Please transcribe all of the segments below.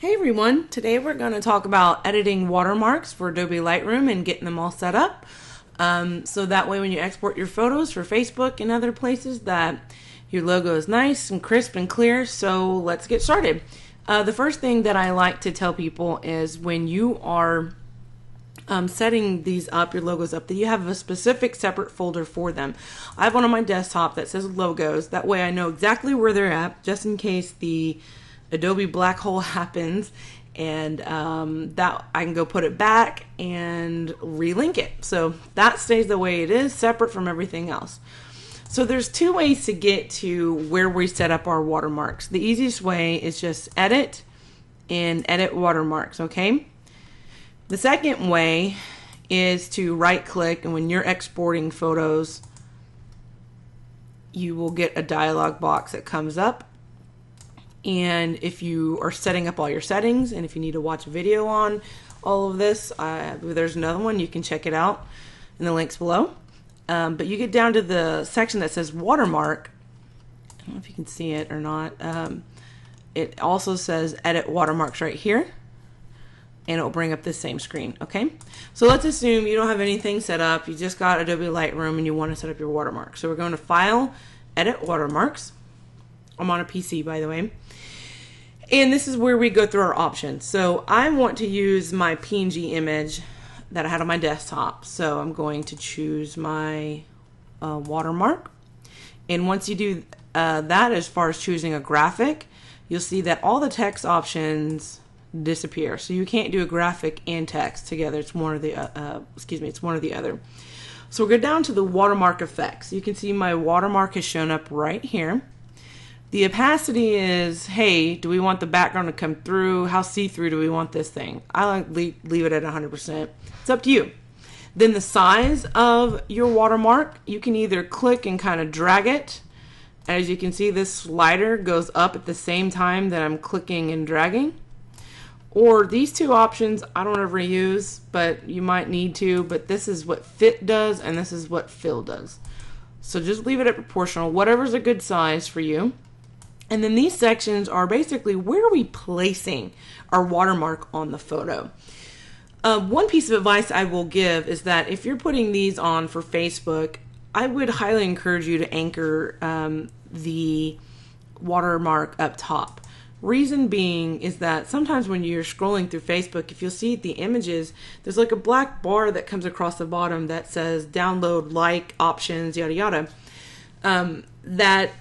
Hey everyone, today we're going to talk about editing watermarks for Adobe Lightroom and getting them all set up. So that way when you export your photos for Facebook and other places that your logo is nice and crisp and clear. So let's get started. The first thing that I like to tell people is when you are setting these up, your logos up, that you have a specific separate folder for them. I have one on my desktop that says logos. That way I know exactly where they're at, just in case the Adobe black hole happens, and that I can go put it back and relink it. So that stays the way it is, separate from everything else. So there's two ways to get to where we set up our watermarks. The easiest way is just edit and edit watermarks, okay? The second way is to right click, and when you're exporting photos, you will get a dialog box that comes up. And if you are setting up all your settings, and if you need to watch a video on all of this, there's another one. You can check it out in the links below. But you get down to the section that says watermark. I don't know if you can see it or not. It also says edit watermarks right here, and it will bring up this same screen. Okay, so let's assume you don't have anything set up. You just got Adobe Lightroom and you want to set up your watermark. So we're going to File, Edit Watermarks. I'm on a PC, by the way. And this is where we go through our options. So I want to use my PNG image that I had on my desktop. So I'm going to choose my watermark. And once you do that, as far as choosing a graphic, you'll see that all the text options disappear. So you can't do a graphic and text together. It's one or the it's one or the other. So we'll go down to the watermark effects. You can see my watermark has shown up right here. The opacity is, hey, do we want the background to come through? How see-through do we want this thing? I like leave it at 100%. It's up to you. Then the size of your watermark, you can either click and kind of drag it. As you can see, this slider goes up at the same time that I'm clicking and dragging. Or these two options I don't ever use, but you might need to. But this is what fit does, and this is what fill does. So just leave it at proportional, whatever's a good size for you. And then these sections are basically where are we placing our watermark on the photo. One piece of advice I will give is that if you're putting these on for Facebook, I would highly encourage you to anchor the watermark up top. Reason being is that sometimes when you're scrolling through Facebook, if you'll see the images, there's like a black bar that comes across the bottom that says download, like, options, yada yada. That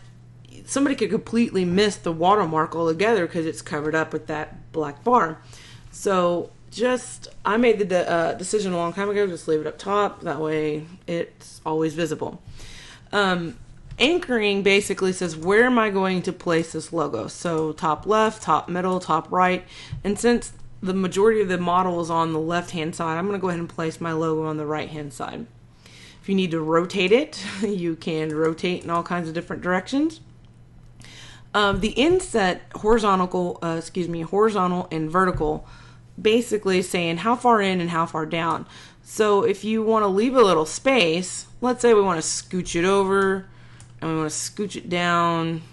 somebody could completely miss the watermark altogether because it's covered up with that black bar. So I made the decision a long time ago, just leave it up top. That way it's always visible. Anchoring basically says, where am I going to place this logo? So top left, top middle, top right. And since the majority of the model is on the left-hand side, I'm going to go ahead and place my logo on the right-hand side. If you need to rotate it, you can rotate in all kinds of different directions. The inset horizontal and vertical, basically saying how far in and how far down. So if you want to leave a little space, let's say we want to scooch it over and we want to scooch it down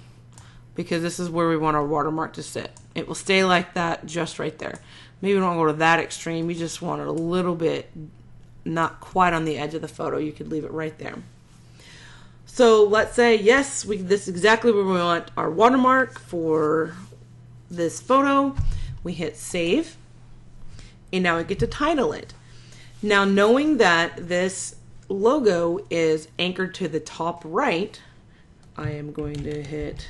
because this is where we want our watermark to sit. It will stay like that just right there. Maybe we don't go to that extreme. You just want it a little bit, not quite on the edge of the photo. You could leave it right there. So let's say, yes, this is exactly where we want our watermark for this photo. We hit save, and now we get to title it. Now, knowing that this logo is anchored to the top right, I am going to hit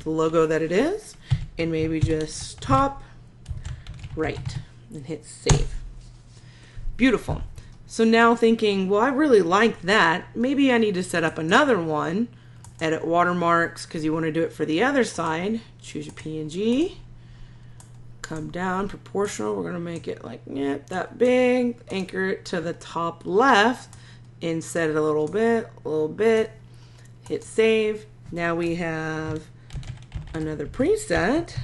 the logo that it is, and maybe just top right, and hit save. Beautiful. So now thinking, well, I really like that. Maybe I need to set up another one. Edit watermarks, because you want to do it for the other side. Choose your PNG. Come down, proportional. We're going to make it like that big. Anchor it to the top left. And set it a little bit. Hit save. Now we have another preset.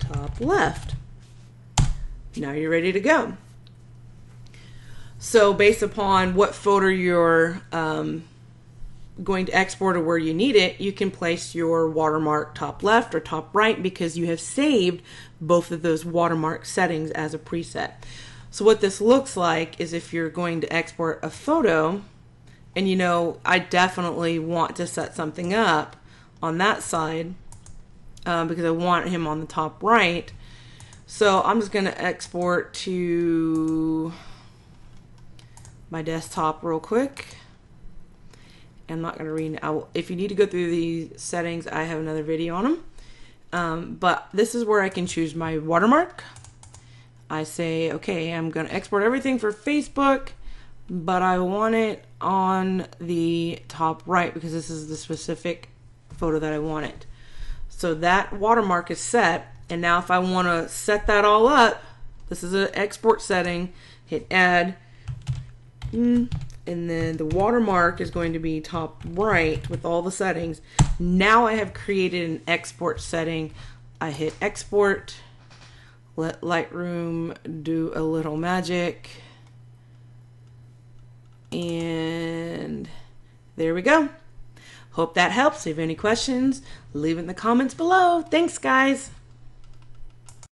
Top left. Now you're ready to go. So based upon what photo you're going to export it where you need it, you can place your watermark top left or top right because you have saved both of those watermark settings as a preset. So what this looks like is if you're going to export a photo, and you know, I definitely want to set something up on that side because I want him on the top right. So I'm just going to export to my desktop real quick. I'm not going to read. If you need to go through these settings, I have another video on them. But this is where I can choose my watermark. I say, okay, I'm going to export everything for Facebook, but I want it on the top right because this is the specific photo that I wanted. So that watermark is set, and now if I want to set that all up, this is an export setting, hit add, and then the watermark is going to be top right with all the settings. Now I have created an export setting. I hit export. Let Lightroom do a little magic. And there we go. Hope that helps. If you have any questions, leave it in the comments below. Thanks, guys.